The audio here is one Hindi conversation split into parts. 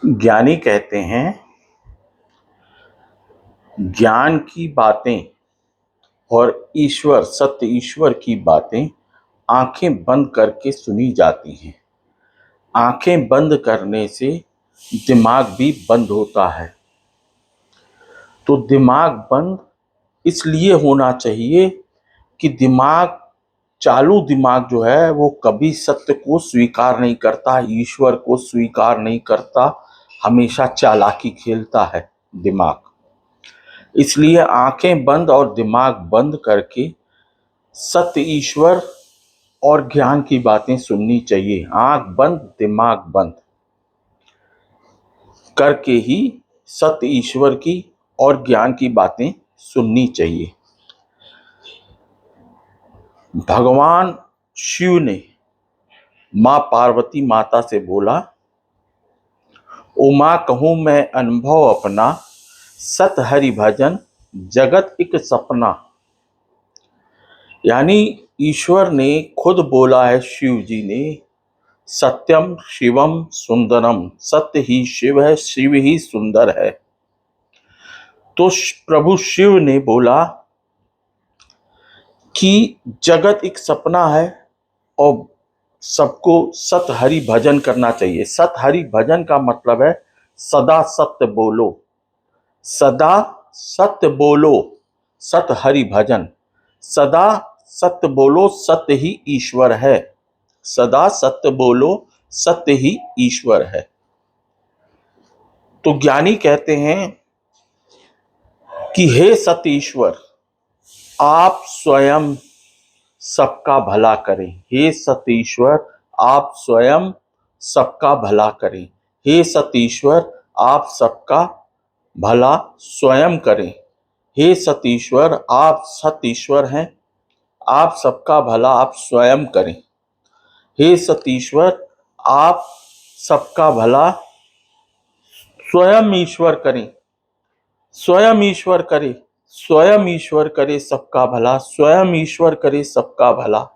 ज्ञानी कहते हैं ज्ञान की बातें और ईश्वर सत्य ईश्वर की बातें आंखें बंद करके सुनी जाती हैं। आंखें बंद करने से दिमाग भी बंद होता है। तो दिमाग बंद इसलिए होना चाहिए कि चालू दिमाग जो है वो कभी सत्य को स्वीकार नहीं करता, ईश्वर को स्वीकार नहीं करता, हमेशा चालाकी खेलता है दिमाग। इसलिए आंखें बंद और दिमाग बंद करके सत्य ईश्वर और ज्ञान की बातें सुननी चाहिए। आंख बंद दिमाग बंद करके ही सत्य ईश्वर की और ज्ञान की बातें सुननी चाहिए। भगवान शिव ने मां पार्वती माता से बोला, उमा कहूं मैं अनुभव अपना, सत हरि भजन जगत एक सपना। यानी ईश्वर ने खुद बोला है, शिव जी ने, सत्यम शिवम सुंदरम, सत्य ही शिव है, शिव ही सुंदर है। तो प्रभु शिव ने बोला कि जगत एक सपना है और सबको सत हरि भजन करना चाहिए। सत हरि भजन का मतलब है सदा सत्य बोलो, सदा सत्य बोलो, सत हरि भजन। सदा सत्य बोलो, सत्य ही ईश्वर है। सदा सत्य बोलो, सत्य ही ईश्वर है। तो ज्ञानी कहते हैं कि हे सत्य ईश्वर, आप स्वयं सबका भला करें। हे सत्य ईश्वर, आप स्वयं सबका भला करें। हे सत्य ईश्वर, आप सबका भला स्वयं करें। हे सत्य ईश्वर, आप सत्य ईश्वर हैं, आप सबका भला आप स्वयं करें। हे सत्य ईश्वर, आप सबका भला स्वयं ईश्वर करें। स्वयं ईश्वर करे, स्वयं ईश्वर करे सबका भला, स्वयं ईश्वर करे सबका भला।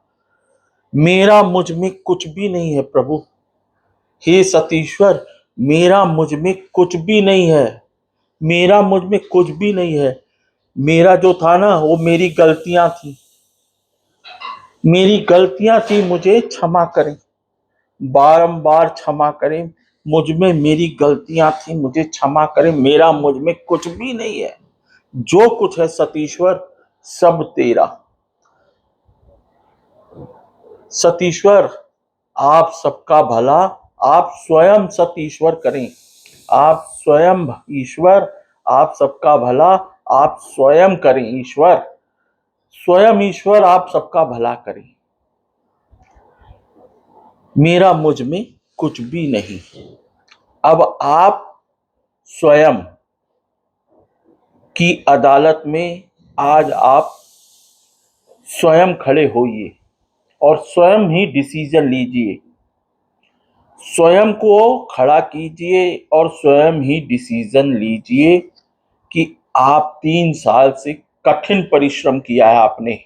मेरा मुझ में कुछ भी नहीं है प्रभु। हे सतीश्वर, मेरा मुझ में कुछ भी नहीं है। मेरा मुझ में कुछ भी नहीं है। मेरा जो था ना, वो मेरी गलतियां थी। मेरी गलतियां थी, मुझे क्षमा करें, बारंबार क्षमा करें। मुझ में मेरी गलतियां थी, मुझे क्षमा करें। मेरा मुझ में कुछ भी नहीं है। जो कुछ है सतीश्वर, सब तेरा। सतीश्वर, आप सबका भला आप स्वयं सतीश्वर करें। आप स्वयं ईश्वर, आप सबका भला आप स्वयं करें। ईश्वर, स्वयं ईश्वर, आप सबका भला करें। मेरा मुझ में कुछ भी नहीं। अब आप स्वयं की अदालत में आज आप स्वयं खड़े होइए और स्वयं ही डिसीजन लीजिए। स्वयं को खड़ा कीजिए और स्वयं ही डिसीजन लीजिए कि आप 3 साल से कठिन परिश्रम किया है आपने।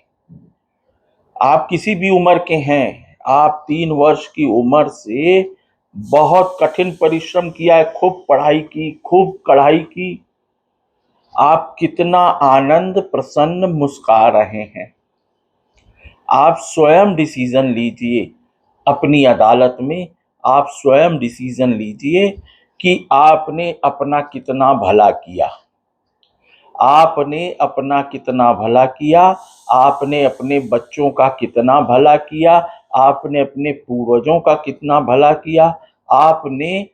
आप किसी भी उम्र के हैं, आप 3 वर्ष की उम्र से बहुत कठिन परिश्रम किया है, खूब पढ़ाई की, खूब कढ़ाई की। आप कितना आनंद प्रसन्न मुस्कुरा रहे हैं। आप स्वयं डिसीजन लीजिए अपनी अदालत में। आप स्वयं डिसीजन लीजिए कि आपने अपना कितना भला किया। आपने अपना कितना भला किया। आपने अपने बच्चों का कितना भला किया। आपने अपने पूर्वजों का कितना भला किया। आपने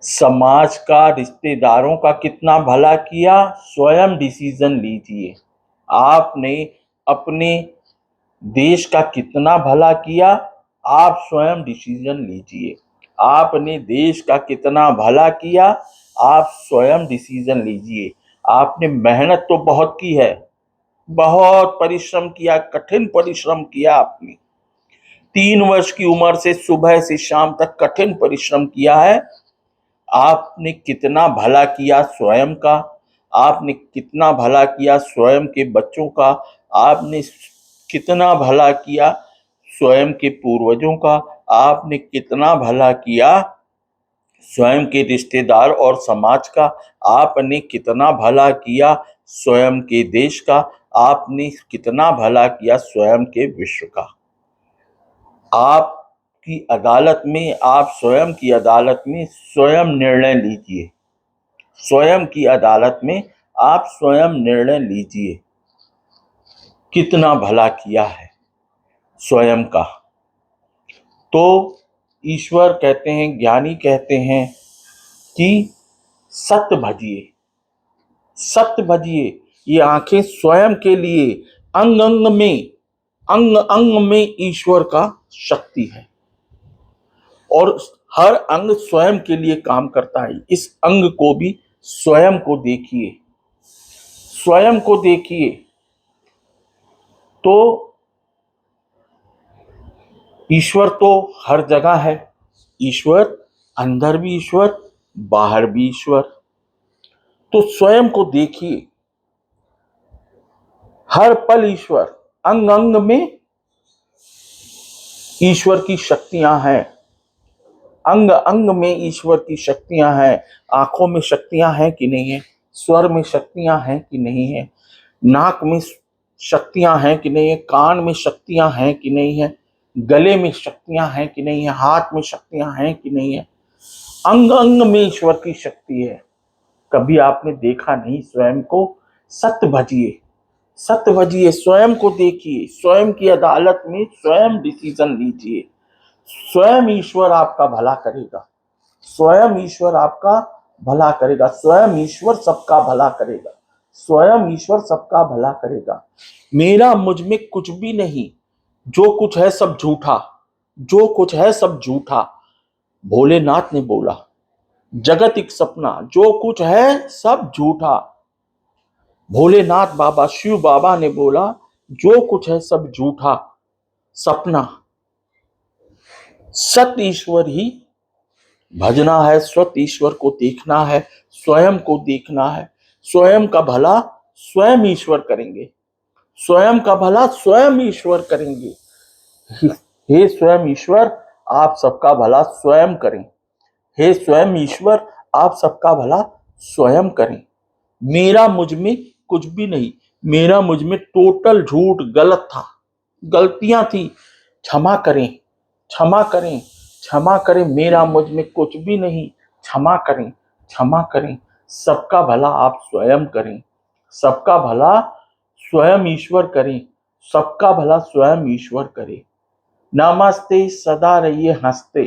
समाज का, रिश्तेदारों का कितना भला किया। स्वयं डिसीजन लीजिए। आपने अपने देश का कितना भला किया। आप स्वयं डिसीजन लीजिए। आपने देश का कितना भला किया, आप स्वयं डिसीजन लीजिए। आपने मेहनत तो बहुत की है, बहुत परिश्रम किया, कठिन परिश्रम किया आपने। 3 वर्ष की उम्र से सुबह से शाम तक कठिन परिश्रम किया है। आपने कितना भला किया स्वयं का। आपने कितना भला किया स्वयं के बच्चों का। आपने कितना भला किया स्वयं के पूर्वजों का। आपने कितना भला किया स्वयं के रिश्तेदार और समाज का आपने कितना भला किया, स्वयं के देश का आपने कितना भला किया, स्वयं के विश्व का। आपकी अदालत में, आप स्वयं की अदालत में स्वयं निर्णय लीजिए। स्वयं की अदालत में आप स्वयं निर्णय लीजिए, कितना भला किया है स्वयं का। तो ईश्वर कहते हैं, ज्ञानी कहते हैं कि सत्य भजिए, सत्य भजिए। ये आंखें स्वयं के लिए, अंग अंग में, अंग अंग में ईश्वर का शक्ति है और हर अंग स्वयं के लिए काम करता है। इस अंग को भी स्वयं को देखिए, स्वयं को देखिए। तो ईश्वर तो हर जगह है, ईश्वर अंदर भी ईश्वर, बाहर भी ईश्वर। तो स्वयं को देखिए, हर पल ईश्वर, अंग अंग में ईश्वर की शक्तियां हैं, अंग अंग में ईश्वर की शक्तियां हैं। आंखों में शक्तियां हैं कि नहीं है, स्वर में शक्तियां हैं कि नहीं है, नाक में शक्तियां हैं कि नहीं है, कान में शक्तियां हैं कि नहीं है, गले में शक्तियां हैं कि नहीं है, हाथ में शक्तियां हैं कि नहीं है। अंग अंग में ईश्वर की शक्ति है। कभी आपने देखा नहीं स्वयं को? सत्य भजिए, सत्य भजिए, स्वयं को देखिए, स्वयं की अदालत में स्वयं डिसीजन लीजिए। स्वयं ईश्वर आपका भला करेगा, स्वयं ईश्वर आपका भला करेगा, स्वयं ईश्वर सबका भला करेगा, स्वयं ईश्वर सबका भला करेगा। मेरा मुझ में कुछ भी नहीं, जो कुछ है सब झूठा, जो कुछ है सब झूठा, भोलेनाथ ने बोला। जगत एक सपना, जो कुछ है सब झूठा, भोलेनाथ बाबा, शिव बाबा ने बोला, जो कुछ है सब झूठा सपना। सत ईश्वर ही भजना है, स्वत ईश्वर को देखना है, स्वयं को देखना है। स्वयं का भला स्वयं ईश्वर करेंगे, स्वयं का भला स्वयं ईश्वर करेंगे। हे स्वयं ईश्वर, आप सबका भला स्वयं करें। हे स्वयं ईश्वर, आप सबका भला स्वयं करें। मेरा मुझ में कुछ भी नहीं, मेरा मुझ में टोटल झूठ, गलत था, गलतियां थी, क्षमा करें, क्षमा करें, क्षमा करें। मेरा मुझ में कुछ भी नहीं, क्षमा करें, क्षमा करें। सबका भला आप स्वयं करें, सबका भला स्वयं ईश्वर करें, सबका भला स्वयं ईश्वर करे। नमस्ते, सदा रहिए हंसते।